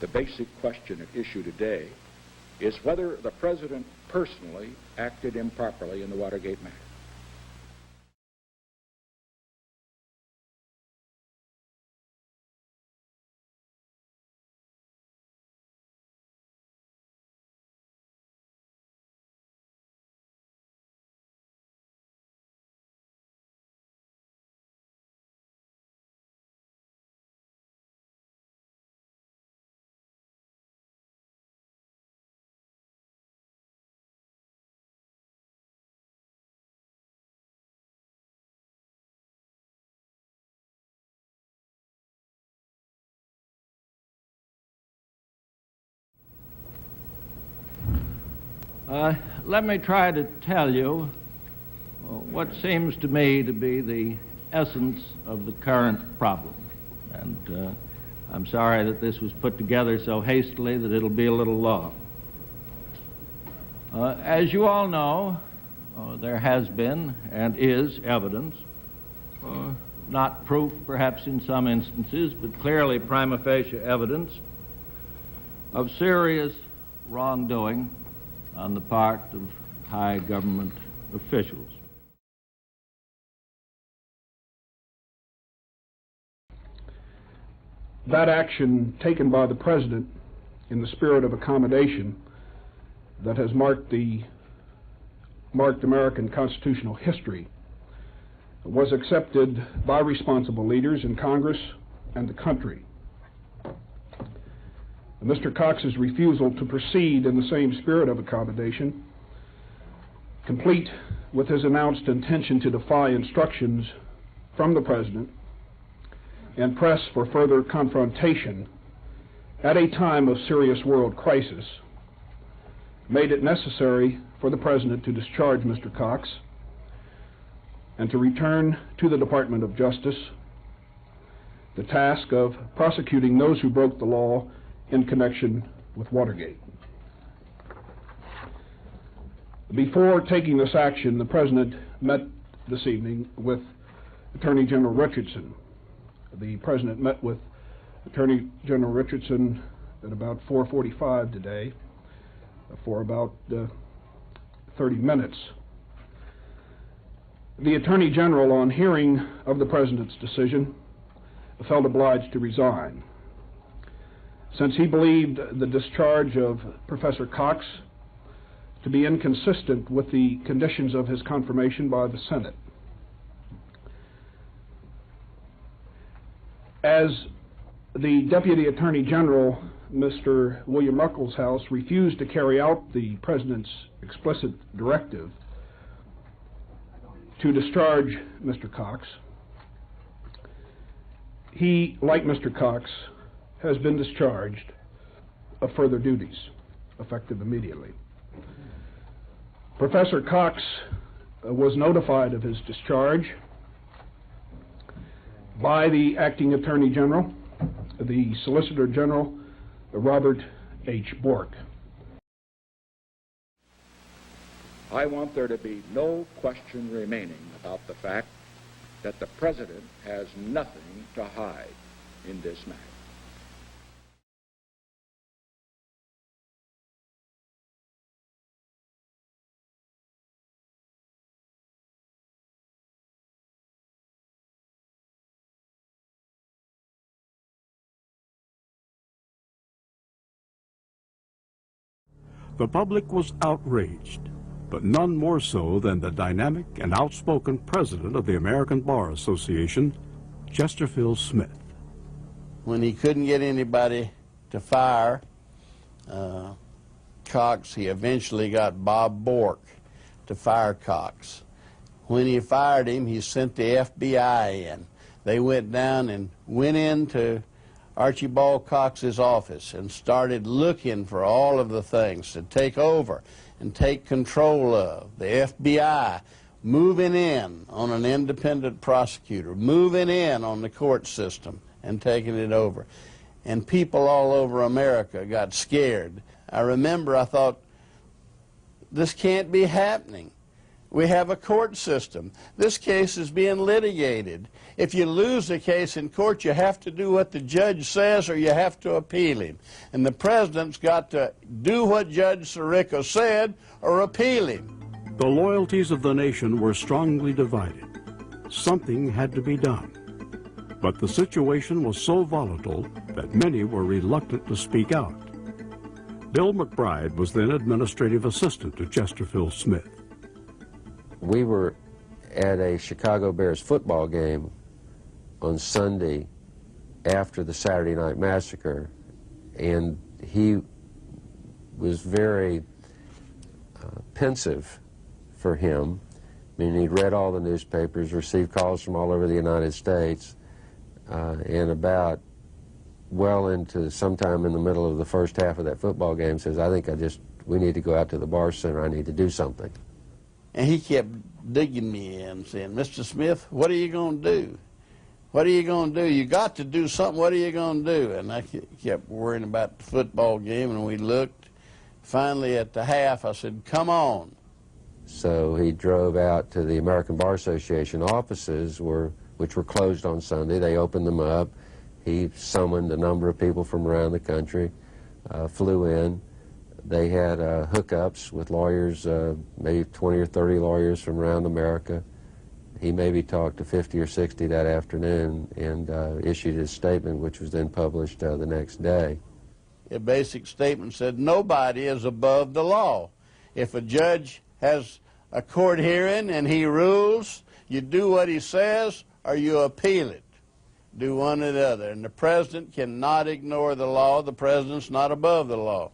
The basic question at issue today is whether the President personally acted improperly in the Watergate matter. Let me try to tell you what seems to me to be the essence of the current problem. And I'm sorry that this was put together so hastily that it'll be a little long. As you all know, there has been and is evidence, not proof perhaps in some instances, but clearly prima facie evidence of serious wrongdoing on the part of high government officials. That action taken by the President in the spirit of accommodation that has marked American constitutional history was accepted by responsible leaders in Congress and the country. Mr. Cox's refusal to proceed in the same spirit of accommodation, complete with his announced intention to defy instructions from the President and press for further confrontation at a time of serious world crisis, made it necessary for the President to discharge Mr. Cox and to return to the Department of Justice the task of prosecuting those who broke the law in connection with Watergate. Before taking this action, the President met this evening with Attorney General Richardson. The President met with Attorney General Richardson at about 4:45 today for about 30 minutes. The Attorney General, on hearing of the President's decision, felt obliged to resign, since he believed the discharge of Professor Cox to be inconsistent with the conditions of his confirmation by the Senate. As the Deputy Attorney General, Mr. William Ruckelshaus, refused to carry out the President's explicit directive to discharge Mr. Cox, he, like Mr. Cox, has been discharged of further duties, effective immediately. Professor Cox was notified of his discharge by the Acting Attorney General, the Solicitor General, Robert H. Bork. I want there to be no question remaining about the fact that the President has nothing to hide in this matter. The public was outraged, but none more so than the dynamic and outspoken president of the American Bar Association, Chesterfield Smith. When he couldn't get anybody to fire Cox, he eventually got Bob Bork to fire Cox. When he fired him, he sent the FBI in. They went down and went into Archibald Cox's office and started looking for all of the things to take over and take control of. The FBI moving in on an independent prosecutor, moving in on the court system and taking it over. And people all over America got scared. I remember I thought, this can't be happening. We have a court system. This case is being litigated. If you lose a case in court, you have to do what the judge says or you have to appeal him. And the president's got to do what Judge Sirico said or appeal him. The loyalties of the nation were strongly divided. Something had to be done. But the situation was so volatile that many were reluctant to speak out. Bill McBride was then administrative assistant to Chesterfield Smith. We were at a Chicago Bears football game on Sunday after the Saturday Night Massacre, and he was very pensive for him. I mean, he'd read all the newspapers, received calls from all over the United States, and about well into sometime in the middle of the first half of that football game says, I think we need to go out to the bar center, I need to do something. And he kept digging me in, saying, Mr. Smith, what are you going to do? What are you going to do? You got to do something. What are you going to do? And I kept worrying about the football game, and we looked. Finally, at the half, I said, come on. So he drove out to the American Bar Association offices, which were closed on Sunday. They opened them up. He summoned a number of people from around the country, flew in. They had hookups with lawyers, maybe 20 or 30 lawyers from around America. He maybe talked to 50 or 60 that afternoon and issued his statement, which was then published the next day. A basic statement said, nobody is above the law. If a judge has a court hearing and he rules, you do what he says or you appeal it. Do one or the other. And the president cannot ignore the law. The president's not above the law.